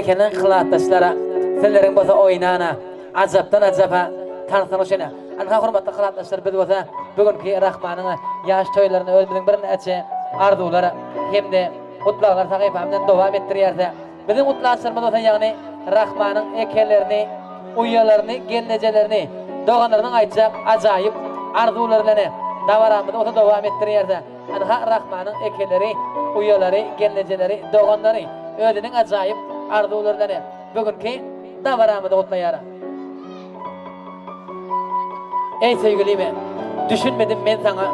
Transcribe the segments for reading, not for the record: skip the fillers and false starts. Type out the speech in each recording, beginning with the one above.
berekelen kılaatdaşlara, sizlerin bolsa oynana, azaptan azapa tanısan oşana. Anha hurmatly kılaatdaşlar, biz bolsa bugünkü Rahmanyň ýaş toýlaryny özüniň bir näçe arzuwlary hemde mutlaqlar sahypamdan dowam etdirýärse, bizim mutlaçlarymyz bolsa ýagny Rahmanyň ekellerini, uýalaryny, gelnejelerini, doganylaryň aýtjak ajaýyp arzuwlaryny dawaramyzda bolsa dowam etdirýärse, anha Rahmanyň ekelleri, uýalary, gelnejeleri, doganlary özüniň ajaýyp arzuwlaryny bugünkü dawaramyzda otlaýar. Ey sevgilime, düşünmedim men sana.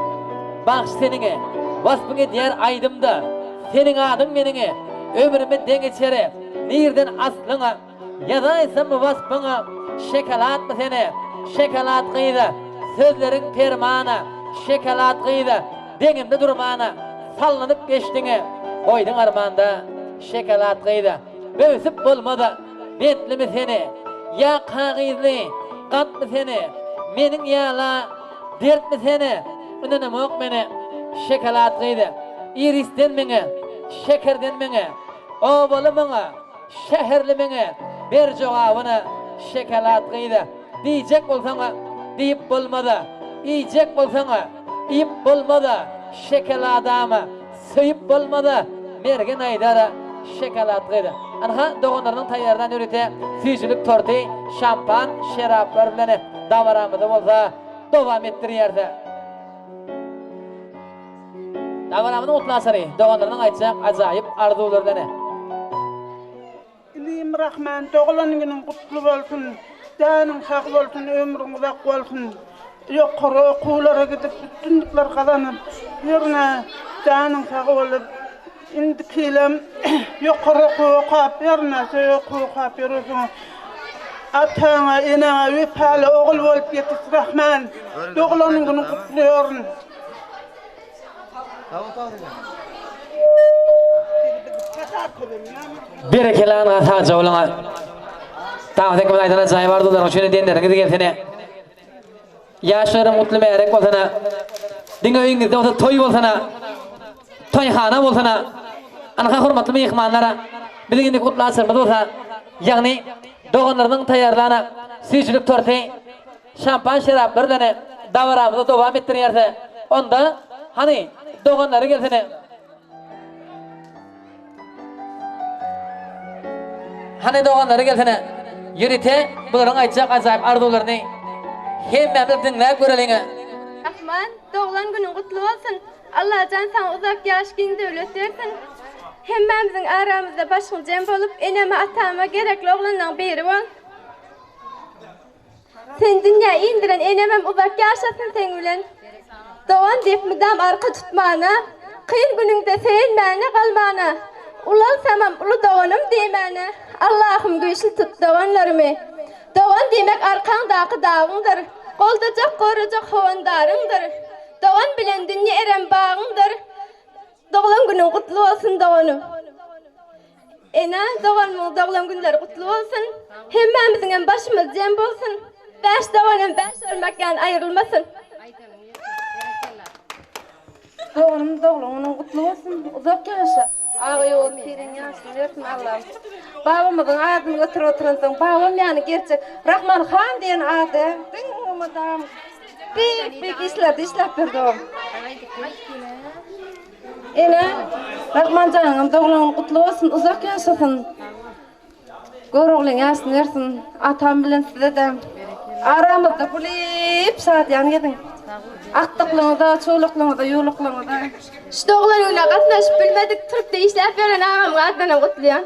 Bak senine, vasfıge diğer aydımda, senin adın menine, ömrüme den geçere, nirden aslına, yazaysam mı vasfına, şekalat mı sene, şekalat kıydı, sözlerin fermana, şekalat kıydı, denimde durmana, sallanıp geçtiğine, koydun armanda, şekalat kıydı, böğsüp olmadı, betli mi seni, ya kağızlı, kat mı seni, menin yala dert mi seni? Önüne mok meni şekalat kıydı. İristen meni, şekerden meni, ovalı meni, şehirli meni, bir cevabını şekalat kıydı. Diyecek olsana, deyip bulmadı. Yiyecek olsana, yiyip bulmadı. Şekalat ama, söyüp bulmadı. Mergen aydara şekalat kıydı. Anha doğanlarının tayyardan ürete, füzülük tortu, şampan, şeraplar bilene dawaramyda bolsa dowam etdirýärse. Dawaramyny utlasary, doganlaryň aýtjak ajaýyp arzuwlaryny. Ilim Rahman, doğulan günün kutlu bolsun, danyň sag bolsun, ömrüň uzak bolsun. Ýokary okuwlara gidip bütünlikler kazanyp, ýerine danyň sag bolup, indi kilem ýokary okuwap, ýerine okuwap ýörürsün. Atana, enana, wefali oğul bolup ýetis Rahman. Doğulanyň güni kutluyorun. Berekelan ata jawlaňa. Taňa kim aýdana jaý bardylar, şeýle denleriňiz gelsene. Ýaşary mutly merek bolsana. Diňe öýüňizde bolsa toý bolsana. Toýhana bolsana. Anha hormatly mehmanlara, biziň indi kutlaşyrymyz bolsa, ýagny doğanlarının tayyarlarına süzülüp tortu, şampan şeraplarını dawaramyzda dowam etdirýärse, onda hani doğanları gelsene. Hani doğanları gelsene. Ýürite bularyň aýtjak ajaýyp arzuwlaryny hemmemiz dinläp göreliňi. Rahman, doğulan günün kutlu olsun. Allah can sana uzak yaş gün döwlet bersin. Hemmemizin aramızda başın cem bolup, eneme atama gerekli oğlandan biri bol. Sen dünya indiren enemem uzak yaşasın sen bilen. Doğan deyip müdam arka tutmana, kıyın gününde sen bana kalmana. Ulal samam ulu doğanım demene. Allah'ım güçlü tut doğanlarımı. Doğan demek arkandaki dağındır. Koldacak koracak havandarındır. Doğan bilen dünya eren bağındır. Doğulan günün kutlu olsun doğanım. Ena doğulan günler kutlu olsun. Hemmemizin en başımız cem olsun. Beş doğanım beş ölmekten ayrılmasın. Doğulanın kutlu olsun. Uzak yaşa. Ağıyor, pirin yaşın versin Allah'ım. Babamızın adını götür oturansın. Babam yani gerçek Rahman Han diyen adı. Dın madam. Büyük işler verdim. Ene, Rahman canım doğulan kutlu olsun, uzak yaşasın. Görüğlün yaşın versin, atam bilen size de. Aramızda kulip saat yan gedin. Aktıklığında, çoğuluklığında, yoğuluklığında. Şu doğulan öyle katlaşıp bilmedik, Türk'te işler veren ağam adına kutluyan.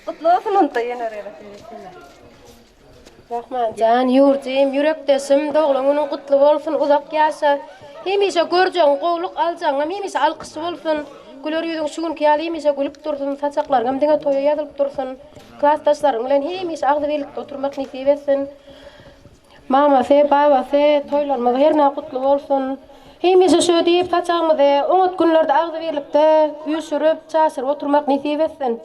Kutlu olsun onu da yener öyle. Rahman can, yurcim, yürekdesim, doğulanın kutlu olsun, uzak yaşa. Hemişe göreceğin, qoğluk alacaksın, hemişe alqısı olsun. Gülür yüzün şugun kiyali hemişe gülüp dursun, saçaklar gamdine toya yazılıp dursun. Klastaşların bilen hemişe ağzı birlikte oturmak nasip etsin. Maması, babası, toylarımız her ne kutlu olsun. Hemişe şu deyip saçağımızı, umut günlerde ağzı birlikte yüzürüp, çaşırıp oturmak nasip etsin.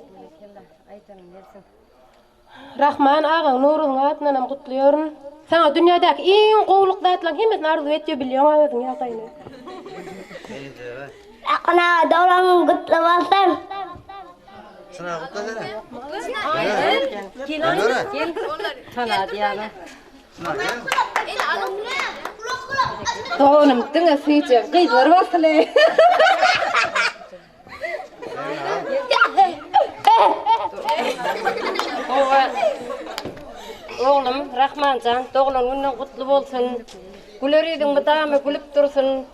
Rahman ağın nurun adına kutluyorum. Sana dünyadaki en qoğuluk dağıtılan hemesini arzu ediyor biliyorum ağzın yatayını. Rahman doğulanın kutlu olsun. Şuna kutla dene. Gel. Sana diyana. Doğanım dine sıyacağım. Kıyılar basılı. Oğlum Rahmancan, doğulan günün kutlu olsun. Güleridin mıdamı gülüp dursun.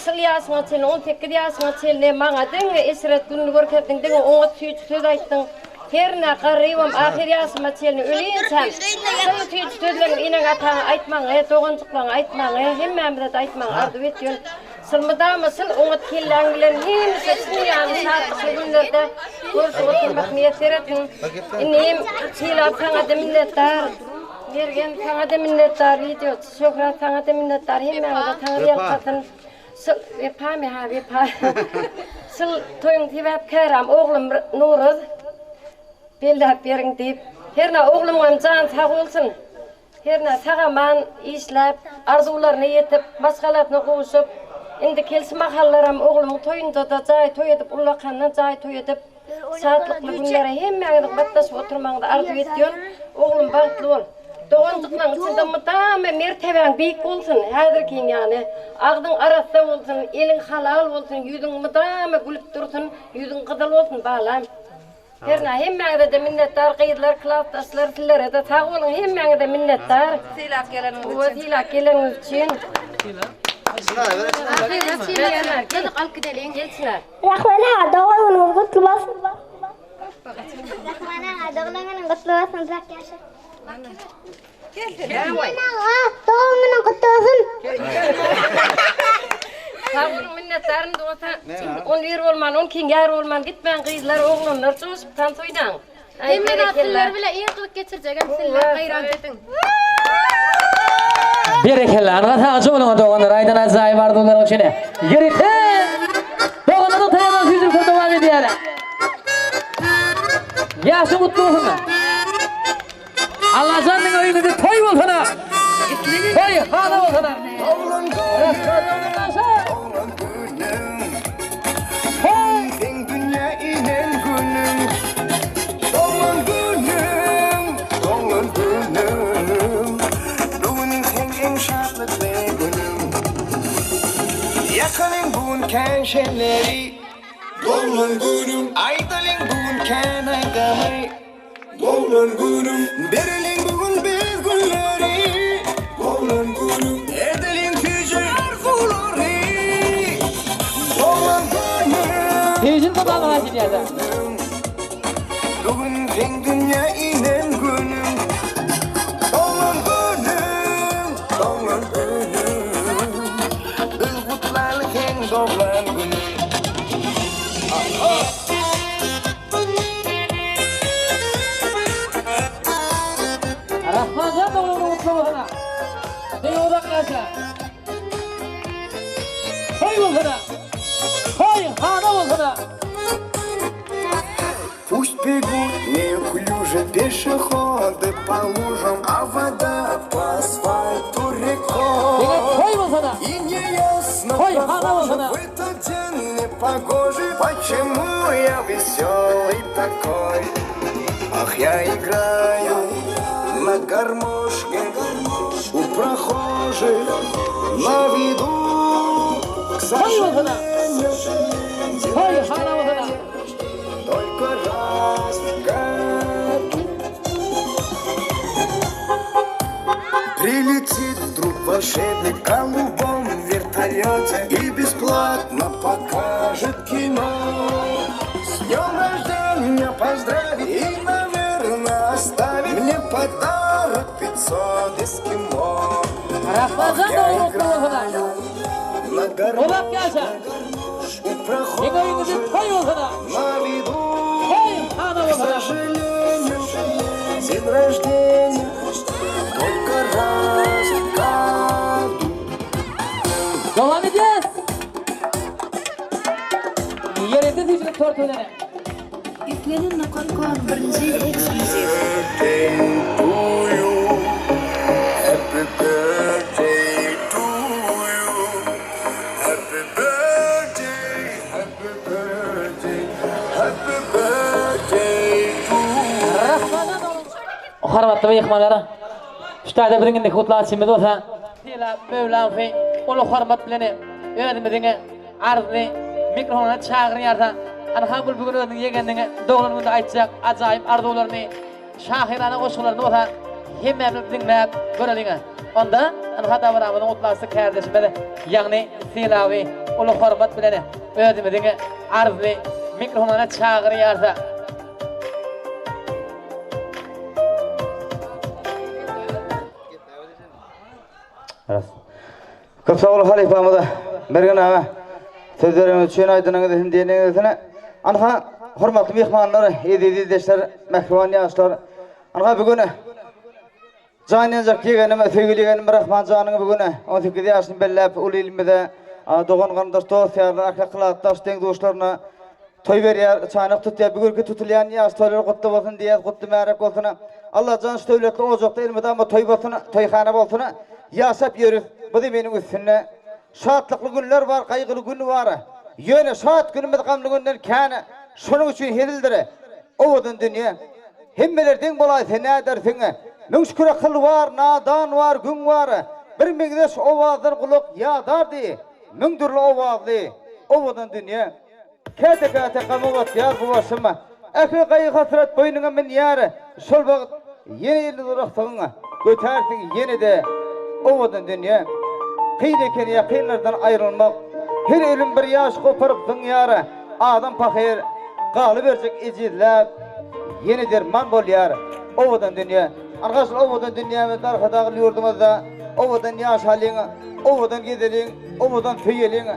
Sil yaşına çelin, 18 yaşına çelin, bana denge esret gününü görkedin, denge ona tüyüç söz ayttın. Herine qarrıybam, ahir yaşıma çelin, öleyin sen. Sil tüyüç sözlerin inen atağına aytmağı, doğancıklarına aytmağı, hemmemizde aytmağı ardu etdiyon. Sil mıdamı sil, ona kellangilerin hemisi çini yani saatlıklı günlerde görüsü oturmak niyet eretin. İneyim, çiğlap sana da minnettar. Vergen sana da minnettar, video, şöhret sana da minnettar, hemmemizde tanrıyan katın. Vepami ha, vepami. Sil toyun tibap keram, oğlum Nuruz. Bildap verin deyip. Herna oğlumam can sağ olsun. Herna sağaman işlep, arzularını yetip, maskalatını koğuşup. Indi kelsi mahallaram oğlumun toyunda da cay toy edip, ulakandan cay toy edip. Saatlıklı günlere hemmemizde batlaşıp oturmağında arzu ediyor. Oğlum bağıtlı ol. Doğancıklan sizden mıdamı merteben büyük olsun, hazırkin yani. Ağdın arası olsun, elin halal olsun, yüzün mıdamı gülüp dursun, yüzün kızıl olsun bağlam. Herna hemmeye de minnettar, kıyıdlar, klasdaşlar, sizlere de sağ olun, hemmeye de minnettar. Silak geleniz için. Rahman ha, doğanın kutlu olsun. Rahman ha, doğanın kutlu olsun. Doğumunu kutlu olsun. Sağ olun minnettarım doğata. On yer olman, on kingar olman, gitmeyen kıyıdlar, oğlumlar, çoğuşup tansoydan. Hemen atlılar bile iyi kılık geçireceğim. Sizler hayran edin. Berekella, anlatacağım olun doğanlar, aydan azayı vardı onların içine. Yürüten! Doğanların tayadan süzülüp devam ediyor. Yaşı mutlu olsun. Allah canının oyunu bir toy olsun. Toy, hala olsun. Sen dünya inen günüm, doğan günüm, doğan günüm. Bugünün en şartlıklı günüm. Yakalın bugün kenşeleri, doğan günüm. Aydalın bugün kenaygamı, doğan günüm. Berilin bugün biz günleri, doğan günüm. Edelin tüccar arzuları, doğan günüm. Tevcin babam hacı yerde. Bugün sen dünya inen günüm. Doğan günüm, doğan günüm. Biz kutlarken doğan günüm. Rahmancan doğanın mutlu olsun. Seni odaklaşa. Toy olsun. Toy, hala olsun. Пусть бегут неуклюже пешеходы по лужам, а вода по асфальту рекой. Toy olsun. И неясно, Ой, Хана, похоже, Хана. в этот день непогожий, почему я веселый такой. Ах, я играю на гармошке у прохожих на виду. К сожалению, Toy, hala olsun. только раз в году прилетит вдруг волшебник в голубом вертолете и бесплатно покажет кино. С днем рождения поздравит и, наверное, оставит мне подарок 500 эскимо. Rahmancan doğanın mutlu olsun. На Odaklaşa. у прохожих Egoyunuzun toy olsun. на виду. Toy, hala К olsun. сожалению, день рождения только раз в году. Devam edeceğiz. Yerinde seçilip tortölene. Yüklenin Nokorkor birinci ekskluziv. Birthday to you. Happy birthday to you. Happy birthday, happy birthday, happy birthday. Hormatly mehmanlara, şutada biringinde kutlaşymyz bolsa, Tela Mevlam fe, ulu hormat bilen özümiziň arzyny mikrofona çağırýarsa, ana habul bugün özüň yegendiňe doglanynda aýtjak ajaýyp arzuwlaryny, şahirana goşularyny bolsa, hemmämiz dinläp göreliňe. Onda ana hata baramyzyň kutlaşy kardeşime ýagny Telawy ulu hormat bilen özümiziň arzyny mikrofona çağırýarsa, Köp sağ ol halifamıza bergen ağa sözlerimiz üçün aydınыңыз hindiyeniňizine anha hormatly mehmanlar, edi deşler, mehriban ýaşlar. Anha bugün Janyanjak yegenime söýgeligenim Rahman janyňy bugün 18 ýaşyny bellep ul ilmide dogan garyndaş dost ýarlar, akhlaklatdaş teň dostlaryna toy berýär, çaýnak tutýar. Bugünkü tutulýan ýaş toýlar gutly bolsun diýär, gutly märek bolsun. Allah can döwletli ojokda ilmide ama toy bolsun, toýhana bolsun. Ýaşap ýörüp, bu meniň üstüne şatlykly günler bar, gaýgyly gün bar. Ýöne şat günimiz gamly günden käne. Şonuň üçin hedildir. Owadan dünýä hemmelerden bolay sene dersiň. Müň şükür akıl var, nadan var, gün var. Bir meňdeş owazlar gulak ýadardy. Müň türlü owazly. Owadan dünýä käte gamawat ýar bu başyma. Ähli gaýy hasrat boýnuňa men ýar. Şol wagt ýene ýyly durakdyňa götärsiň ýene de. Owadan dünýä kynlyken ýakynlardan aýrylmak, her ölüm bir ýaş goparyp dünýäre adam pahyr galy berjek ejizläp ýene derman bolýar. Owadan dünýä argaşyl owadan dünýäme darhadagy ýurdumyzda owadan ýaş halyň, owadan gezeliň, owadan töýeliň.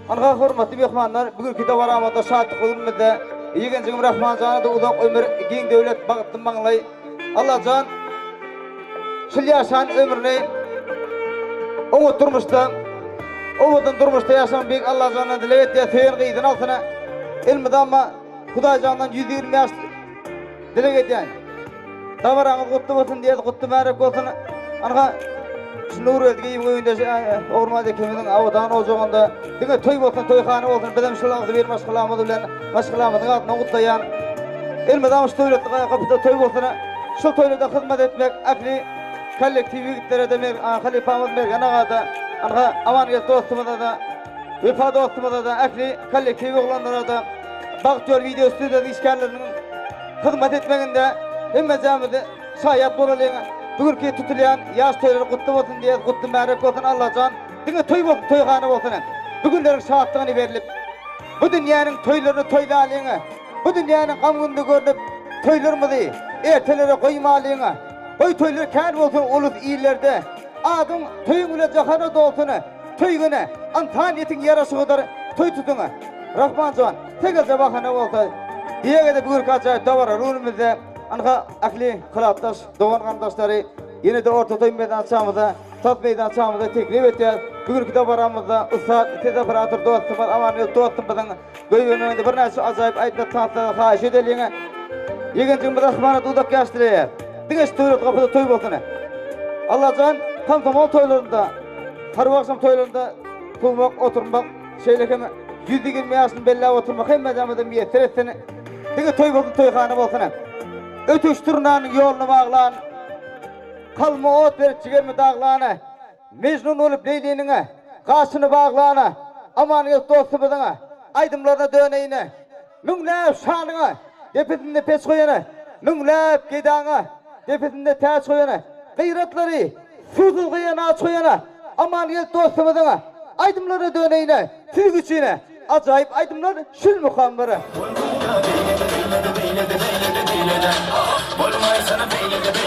Arga hormatly mehmanlar, bugünkü dawaramyzda şadlykly günümizde ýegenjiň Rahman janyna da uzak ömür, giň döwlet bagtly maňlay. Allah jan şol ýaşan ömrüni oňa turmuşda, owadan durmuşda ýaşan bek Allah janyna dilek etýär, sen gyýdyn alsyna. Ilmide ama Hudaý jandan 120 ýaş dilek etýär. Dawaraňyz gutly bolsun diýär, gutly märek bolsun. Arga Nur edgi ýöňünde ormanda keminiň awadan ojaganda diňe toy bolsun, toýhana bolsun, bilen şolagdy bir maşgalamyz bilen maşgalamyzyň adyna gutlaýan. Ilmide ama şöýletdi gaýapda toy bolsun. Şu toýlarda hyzmat etmek akli kollektivliklere de halifamyz bergen agada anha amaniyet dostumyza da wefa dostumyza da akli kollektiv oglanlara da bagtyor video stüdýoda işgärleriniň hyzmat etmeginde hemme jamydy şaýat bolalyň. Bugünkü tutulýan ýaş toýlary gutly bolsun diýär, gutly märek bolsun Allah jan. Diňe toy bolsun, toýhana bolsun. Bugünleriň şatlygyny berilip bu dünýäniň toýlaryny toýlalyň. Bu dünýäniň gam günde görnüp toýlarmyzy ertelere goýmalyň. Oy toýlar kän bolsun ulus ýerlerde. Adam toýuň bilen jahana dolsun. Toýgyna antaniýetiň ýaraşy kadar toy tutuňa. Rahman jan, tege jabahana bolsa. Diýege de bugün kaçar dawara runumyzda anha akli kılatdaş, dogan gardaşlary ýene de orta toy meydan çamyda, tat meydan çamyda teklip etýär. Bugünkü dawaramyzda ustad tezaparator dostum amanyet dostum bilen göýgönünde bir näçe ajaýyp aýtda tatly haýyş edeliň. Ýegenjiň Rahmanat uzak ýaşdyrýar. Diňe toýlar gapyda toy bolsun. Allah jan tamtamol toýlarynda, harwaxşam toýlarynda tulmak, oturmak, şeýlekeme 120 ýaşyny bellap oturmak hemme jamyda miýet etsin. Diňe toy bolsun, toýhana bolsun. Ötüştürnän ýoluna baglan, kalma ot berip çigerme daglana, mecnun olup leyliniňe, gaşyny baglana, amanyet dostumyzyňa, aýdymlarına döneýine, müňläp şanyňa, depetinde peç goýana, müňläp gedaňa, depetinde täç goýana, gyýratlary, suzul gyýana aç goýana, amanyet dostumyzyňa, aýdymlarına döneýine, süýgüçine, ajaýyp aýdymlar şül muhambara. Bolmay sana beyledi